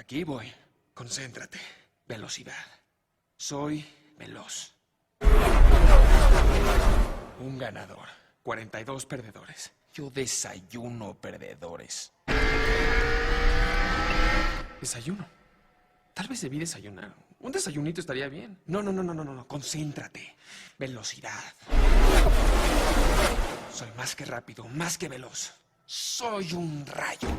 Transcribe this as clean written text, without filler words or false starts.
Aquí voy. Concéntrate. Velocidad. Soy veloz. Un ganador. 42 perdedores. Yo desayuno perdedores. ¿Desayuno? Tal vez debí desayunar. Un desayunito estaría bien. No. Concéntrate. Velocidad. Soy más que rápido, más que veloz. Soy un rayo.